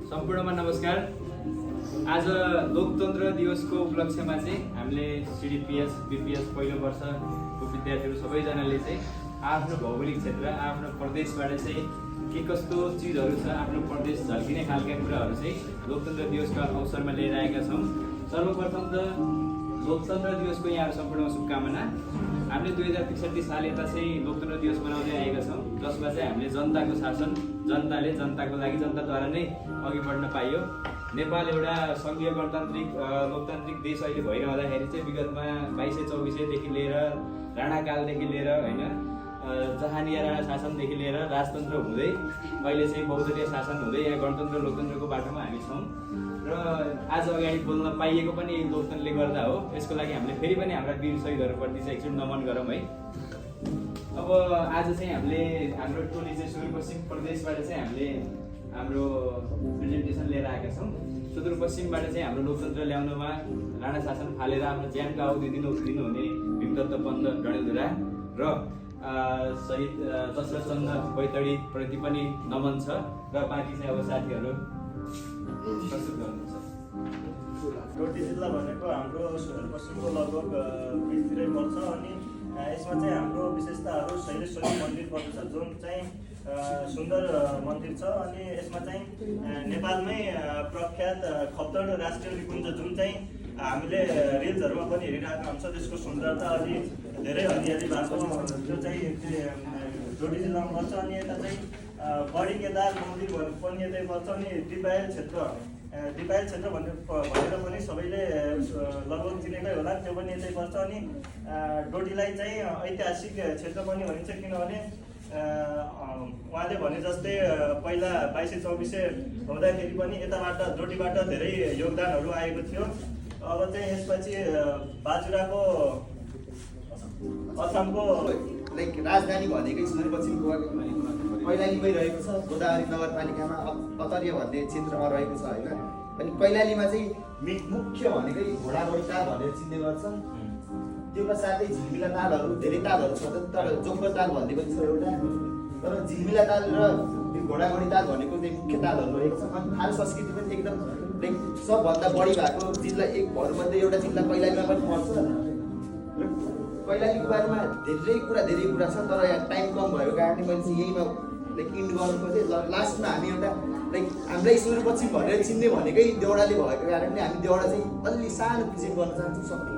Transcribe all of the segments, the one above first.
सम्पूर्णमा नमस्कार। आज लोकतन्त्र दिवसको उपलक्ष्यमा चाहिँ हामीले सिडिपिएस बिपिएस पहिलो वर्षको विद्यार्थीहरू सबैजनाले चाहिँ आफ्नो भौगोलिक क्षेत्र आफ्नो प्रदेशबाट चाहिँ के कस्तो चिजहरू छ आफ्नो प्रदेश झल्किने खालका कुराहरू चाहिँ लोकतन्त्र दिवसको अवसरमा लिएर आएका छौँ। सर्वप्रथम त लोकतन्त्र दिवसको यहाँहरू सम्पूर्णमा शुभकामना। हामीले 2063 साल यता चाहिँ लोकतन्त्र दिवस मनाउँदै आएका छौँ, जसमा चाहिँ हामीले जनताको शासन जनताले जनताको लागि जनताद्वारा नै अघि बढ्न पाइयो। नेपाल एउटा सङ्घीय गणतान्त्रिक लोकतान्त्रिक देश अहिले भइरहँदाखेरि चाहिँ विगतमा 2224 देखि लिएर राणाकालदेखि लिएर होइन जहानिया राणा शासनदेखि लिएर राजतन्त्र हुँदै अहिले चाहिँ बहुदलीय शासन हुँदै यहाँ गणतन्त्र लोकतन्त्रको बाटोमा हामी छौँ र आज अगाडि बोल्न पाइएको पनि लोकतन्त्रले गर्दा हो। यसको लागि हामीले फेरि पनि हाम्रा वीर शहीदहरूप्रति चाहिँ एकचोटि नमन गरौँ है। अब आज चाहिँ हामीले हाम्रो टोली चाहिँ सुदूरपश्चिम प्रदेशबाट चाहिँ हामीले हाम्रो प्रेजेन्टेसन लिएर आएका छौँ। सुदूरपश्चिमबाट चाहिँ हाम्रो लोकतन्त्र ल्याउनमा राणा शासन फालेर आफ्नो ज्यानको आहुति दिनुहुने भीमदत्त पन्त डडेलधुरा र शहीद दशरथचन्द्र बैतडी प्रति पनि नमन छ र बाँकी चाहिँ अब साथीहरू प्रस्तुत गर्नुहुन्छ। डोटी जिल्ला भनेको हाम्रो सुदूरपश्चिमको लगभग बिचतिरै पर्छ अनि यसमा चाहिँ हाम्रो विशेषताहरू शैलेश्वरी मन्दिर पर्दछ, जुन चाहिँ सुन्दर मन्दिर छ अनि यसमा चाहिँ नेपालमै प्रख्यात खप्तड राष्ट्रिय निकुञ्ज जुन चाहिँ हामीले रिल्सहरूमा पनि हेरिरहेको हुन्छ, त्यसको सुन्दरता अलि धेरै हरियाली भएको त्यो चाहिँ डोटी जिल्लामा पर्छ। अनि यता चाहिँ बडी केदार मन्दिर पनि यतै पर्छ अनि दिपायल क्षेत्र भनेर पनि सबैले लगभग चिनेकै होला, त्यो पनि यतै पर्छ। अनि डोटीलाई चाहिँ ऐतिहासिक क्षेत्र पनि भनिन्छ, किनभने उहाँले भने जस्तै पहिला 2224 हुँदाखेरि पनि यताबाट डोटीबाट धेरै योगदानहरू आएको थियो। अब चाहिँ यसपछि बाजुराको असमको राजधानी भनेकै सुदूरपश्चिमको कैलालीमै रहेको छ। गोदावरी नगरपालिकामा अतर्य भन्ने क्षेत्रमा रहेको छ होइन। अनि कैलालीमा चाहिँ मुख्य भनेकै घोडाबडी ताल भनेर चिन्ने गर्छ। त्यो साथै झिलमिला तालहरू धेरै तालहरू छ, तर जोकर ताल भन्ने पनि छ एउटा। तर झिलमिला ताल र घोडाबडी ताल भनेको चाहिँ मुख्य तालहरू रहेको छ। अनि थारू संस्कृति पनि एकदम सबभन्दा बढी भएको जिल्ला एक भरमध्ये एउटा जिल्ला कैलालीमा पनि पर्छ। कैलालीको बारेमा धेरै कुरा छ, तर यहाँ टाइम कम भएको कारणले मैले चाहिँ यहीमा इन्ड गर्नु खोजेँ। लास्टमा हामी एउटा हाम्रै सुदूरपश्चिम भनेर चिन्ने भनेकै देउडाले भएको कारणले हामी देउडा चाहिँ अलि सानो प्रेजेन्ट गर्न चाहन्छौँ सक्ने।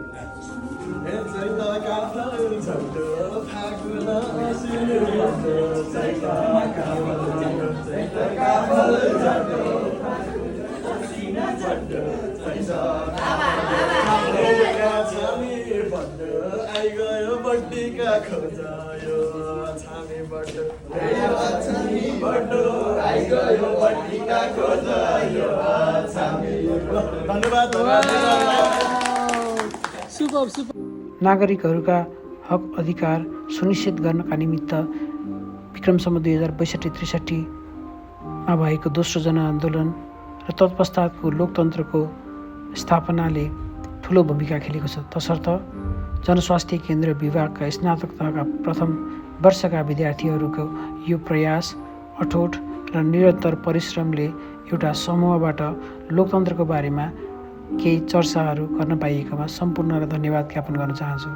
आइगयो बड्डीका खोजायो छामी बड्डो आइगयो बड्डीका खोजायो छामी। धन्यवाद। नागरिकहरूका हक अधिकार सुनिश्चित गर्नका निमित्त विक्रमसम्म 2062-63मा भएको दोस्रो जनआन्दोलन र तत्पश्चातको लोकतन्त्रको स्थापनाले ठुलो भूमिका खेलेको छ। तसर्थ जनस्वास्थ्य केन्द्र विभागका स्नातक तहका प्रथम वर्षका विद्यार्थीहरूको यो प्रयास अठोट र निरन्तर परिश्रमले एउटा समूहबाट लोकतन्त्रको बारेमा केही चर्चाहरू गर्न पाइएकोमा सम्पूर्णलाई धन्यवाद ज्ञापन गर्न चाहन्छु।